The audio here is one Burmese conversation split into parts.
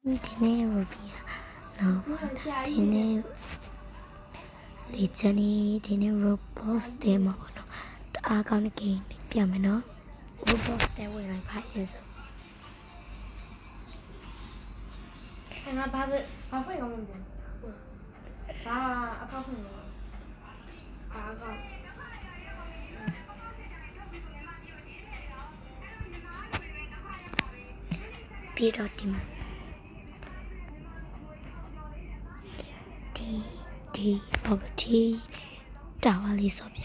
ဒီနေ့ရပြီနော်ဒီနေ့ဒီချန်နီဒီနေ့ Roblox တဲမှာပေါ့နော်တအားကောင်းတဲ့ game လေးပြမယ်နော် Roblox တဲဝင်လိုက်ပါအရင်ဆုံးငါဘာဖွင့်ကောင်းမလဲဘာအဖောက်ဖွင့်လို့အားကောင်းပြီးတော့ဒီ property တာဝါလေးဆိုပြ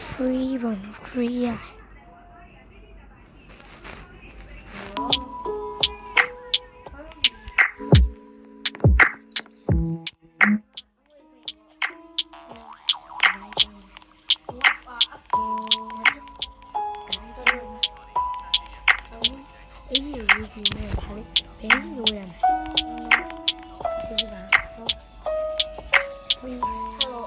free run free ရအေးရူဘီနဲ့ဗာလေဘယ်စီလို့ရမလဲဒီပါ please hello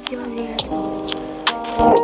ပြောနေတော့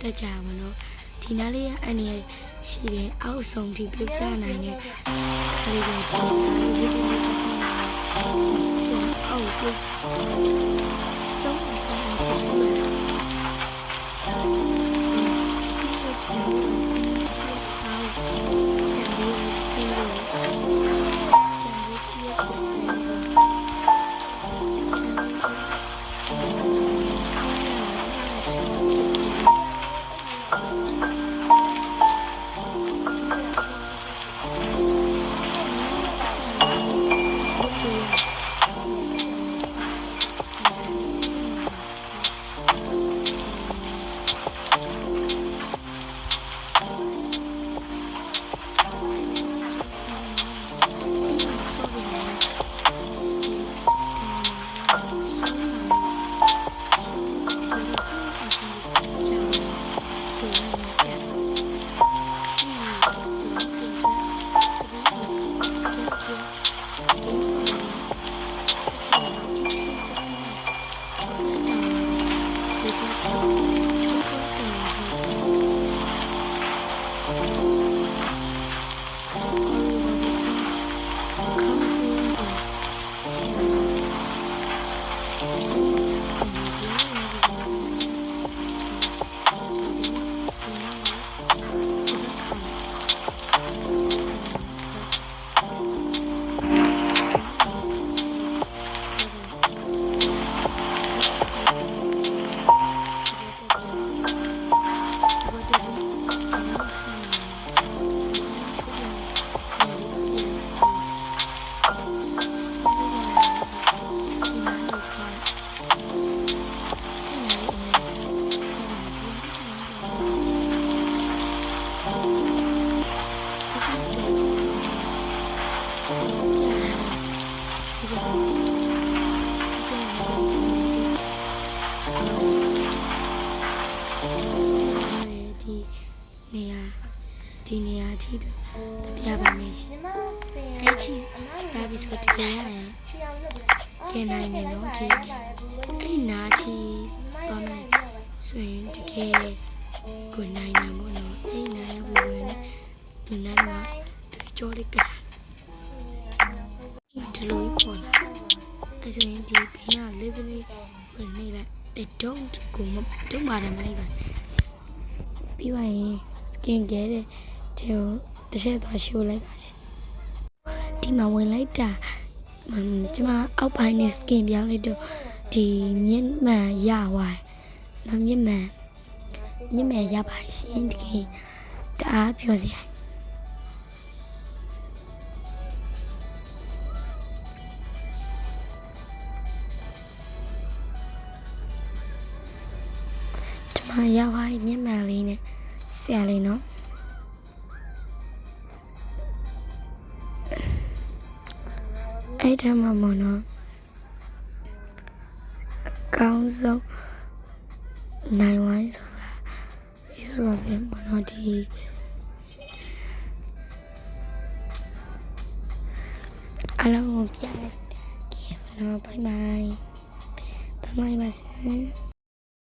တက်ကြပါတော့ဒီနားလေးအနေနဲ့ရှိတယ်အောက်ဆုံးထိပြုတ်ကျနိုင်တဲ့ဒါလေးကိုဒီနားလေးပြုတ်ပြုတ်တက်တက်နေတယ်အောက်ပြုတ်ချဆုံးသွားတာပစ္စည်းပစ္စည်းကိုချင်လို့ပစ္စည်းအောက်တံပိုးလေးစီးလို့တံပိုးချီပစ္စည်းဆိုတံပိုးစီး ဒီနေရာအထိတပြပါမယ်ရှင် ညီမစပင် အဲ့ချီဒါပြီးဆိုတကယ်ရရင် ချီအောင်လုပ်ပြီ ကဲနိုင်တယ်နော်ဒီအဲ့နာချီသွားမယ်ဆိုရင်တကယ်ကိုနိုင်တယ်မို့နော်အဲ့နာရပြီဆိုရင်ဒီနိုင်မှာဒီကြောလေးကတာဒီလိုပေါ်လာအဲ့ဆိုရင်ဒီဘေးနာ livery ကိုနေလိုက် don't ကိုမတော့မာရမလိုက်ပါပြီးပါရင် skin care တဲ့တစ်ချက်သွားရှိုးလိုက်ပါရှင်ဒီမှာဝင်လိုက်တာကျမအောက်ပိုင်းနဲ့ skin ပြောင်းလိုက်တော့ဒီမျက်မှန်ရသွားနော်မျက်မှန်ရပါရှင်တကယ်တအားပြောစရာဒီမှာရပါမျက်မှန်လေးနဲ့ဆရာလေးနော်အဲ့ထမှာမနော်အကောင်းဆုံးနိုင်ဝိုင်းဆိုတာပဲမနော်ဒီအလုံးကိုပြလိုက်ခဲ့ပါနော်ဘိုင်ဘိုင်ပါစေ